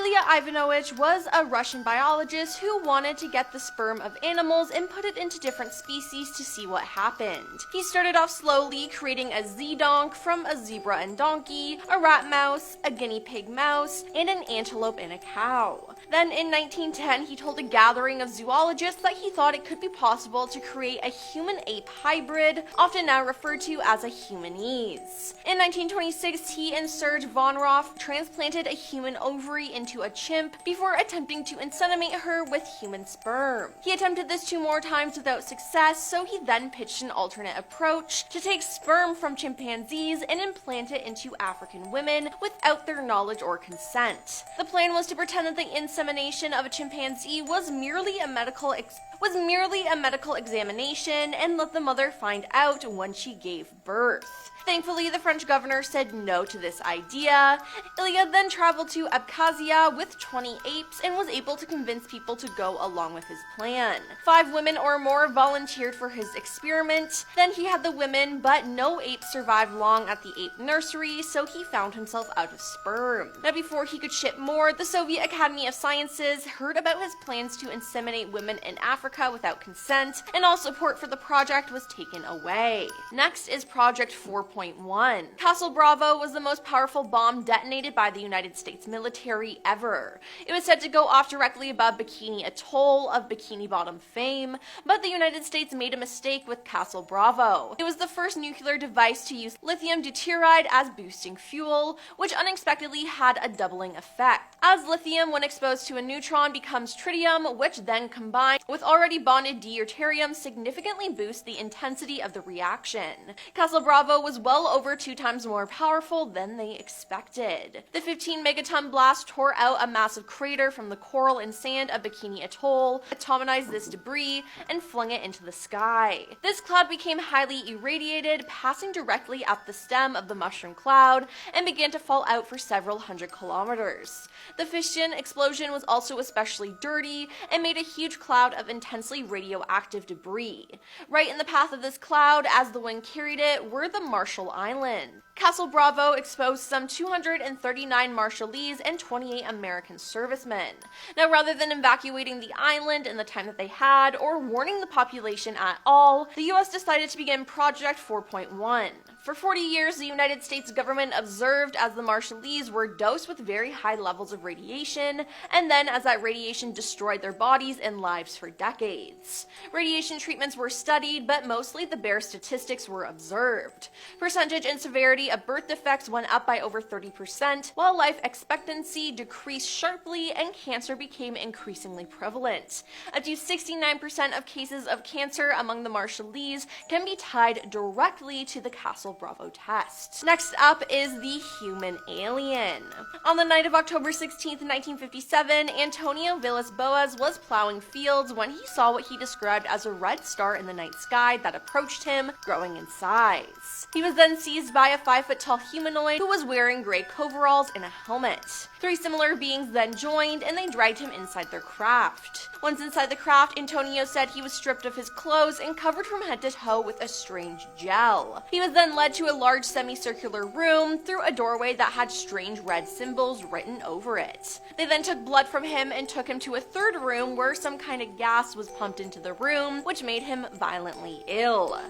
Ilya Ivanovich was a Russian biologist who wanted to get the sperm of animals and put it into different species to see what happened. He started off slowly, creating a Z-donk from a zebra and donkey, a rat mouse, a guinea pig mouse, and an antelope and a cow. Then in 1910, he told a gathering of zoologists that he thought it could be possible to create a human-ape hybrid, often now referred to as a humanese. In 1926, he and Serge Vonroff transplanted a human ovary into a chimp before attempting to inseminate her with human sperm. He attempted this 2 more times without success, so he then pitched an alternate approach to take sperm from chimpanzees and implant it into African women without their knowledge or consent. The plan was to pretend that the insemination of a chimpanzee was merely a medical examination and let the mother find out when she gave birth. Thankfully, the French governor said no to this idea. Ilya then traveled to Abkhazia with 20 apes and was able to convince people to go along with his plan. 5 women or more volunteered for his experiment. Then he had the women, but no apes survived long at the ape nursery, so he found himself out of sperm. Now, before he could ship more, the Soviet Academy of Sciences heard about his plans to inseminate women in Africa without consent, and all support for the project was taken away. Next is Project 4.1. Castle Bravo was the most powerful bomb detonated by the United States military ever. It was said to go off directly above Bikini Atoll of Bikini Bottom fame, but the United States made a mistake with Castle Bravo. It was the first nuclear device to use lithium deuteride as boosting fuel, which unexpectedly had a doubling effect. As lithium, when exposed to a neutron, becomes tritium, which then combined with already bonded deuterium significantly boosts the intensity of the reaction. Castle Bravo was well over 2 times more powerful than they expected. The 15 megaton blast tore out a massive crater from the coral and sand of Bikini Atoll, atomized this debris, and flung it into the sky. This cloud became highly irradiated, passing directly at the stem of the mushroom cloud, and began to fall out for several hundred kilometers. The fission explosion was also especially dirty and made a huge cloud of intensely radioactive debris. Right in the path of this cloud, as the wind carried it, were the Marshall Islands. Castle Bravo exposed some 239 Marshallese and 28 American servicemen. Now, rather than evacuating the island in the time that they had, or warning the population at all, the US decided to begin Project 4.1. For 40 years, the United States government observed as the Marshallese were dosed with very high levels of radiation, and then as that radiation destroyed their bodies and lives for decades. Radiation treatments were studied, but mostly the bare statistics were observed. Percentage and severity of birth defects went up by over 30%, while life expectancy decreased sharply and cancer became increasingly prevalent. Up to 69% of cases of cancer among the Marshallese can be tied directly to the Castle Bravo test. Next up is the human alien. On the night of October 16, 1957, Antonio Villas-Boas was plowing fields when he saw what he described as a red star in the night sky that approached him, growing in size. He was then seized by a 5-foot-tall humanoid who was wearing gray coveralls and a helmet. 3 similar beings then joined, and they dragged him inside their craft. Once inside the craft, Antonio said he was stripped of his clothes and covered from head to toe with a strange gel. He was then led to a large semicircular room through a doorway that had strange red symbols written over it. They then took blood from him and took him to a 3rd room where some kind of gas was pumped into the room, which made him violently ill.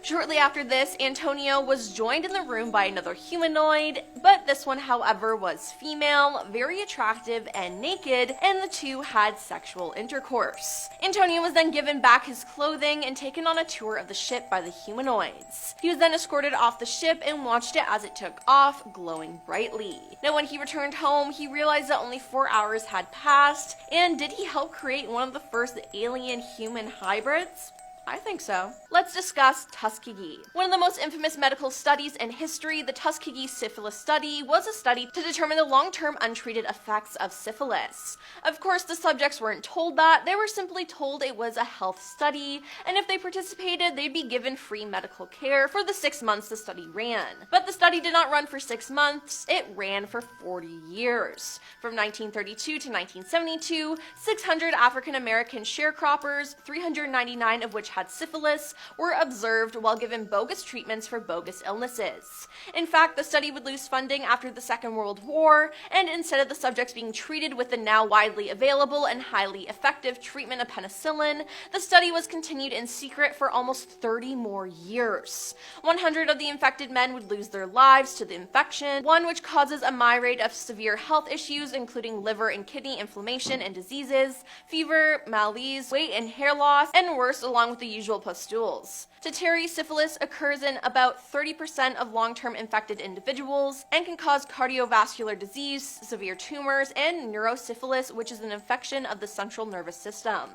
Shortly after this, Antonio was joined in the room by another humanoid, but this one, however, was female, very attractive, and naked, and the two had sexual intercourse. Antonio was then given back his clothing and taken on a tour of the ship by the humanoids. He was then escorted off the ship and watched it as it took off, glowing brightly. Now, when he returned home, he realized that only 4 hours had passed, and did he help create one of the first alien-human hybrids? I think so. Let's discuss Tuskegee. One of the most infamous medical studies in history, the Tuskegee syphilis study, was a study to determine the long-term untreated effects of syphilis. Of course, the subjects weren't told that, they were simply told it was a health study, and if they participated, they'd be given free medical care for the 6 months the study ran. But the study did not run for 6 months, it ran for 40 years. From 1932 to 1972, 600 African American sharecroppers, 399 of which which had syphilis, were observed while given bogus treatments for bogus illnesses. In fact, the study would lose funding after the Second World War, and instead of the subjects being treated with the now widely available and highly effective treatment of penicillin, the study was continued in secret for almost 30 more years. 100 of the infected men would lose their lives to the infection, one which causes a myriad of severe health issues including liver and kidney inflammation and diseases, fever, malaise, weight and hair loss, and worse, along with the usual pustules. To Terry, syphilis occurs in about 30% of long-term infected individuals and can cause cardiovascular disease, severe tumors, and neurosyphilis, which is an infection of the central nervous system.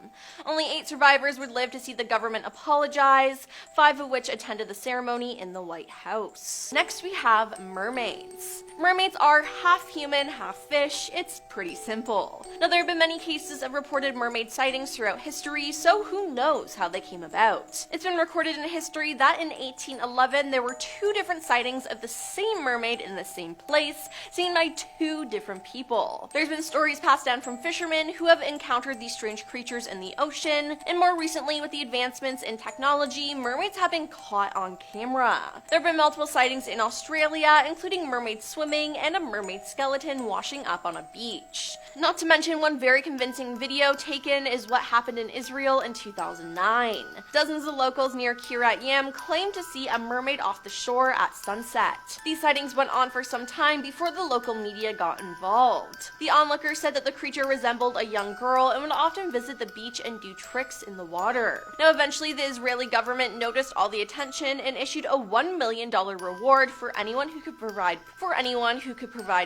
Only 8 survivors would live to see the government apologize, 5 of which attended the ceremony in the White House. Next we have mermaids. Mermaids are half human, half fish. It's pretty simple. Now, there have been many cases of reported mermaid sightings throughout history, so who knows how they came about. It's been recorded in history that in 1811 there were 2 different sightings of the same mermaid in the same place, seen by 2 different people. There's been stories passed down from fishermen who have encountered these strange creatures in the ocean, and more recently, with the advancements in technology, mermaids have been caught on camera. There have been multiple sightings in Australia, including mermaids swimming and a mermaid skeleton washing up on a beach. Not to mention, one very convincing video taken is what happened in Israel in 2009. Dozens of locals near Kiryat Yam claimed to see a mermaid off the shore at sunset. These sightings went on for some time before the local media got involved. The onlookers said that the creature resembled a young girl and would often visit the beach and do tricks in the water. Now, eventually the Israeli government noticed all the attention and issued a $1 million reward for anyone who could provide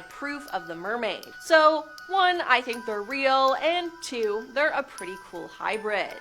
proof of the mermaid. So, 1, I think they're real, and 2, they're a pretty cool hybrid.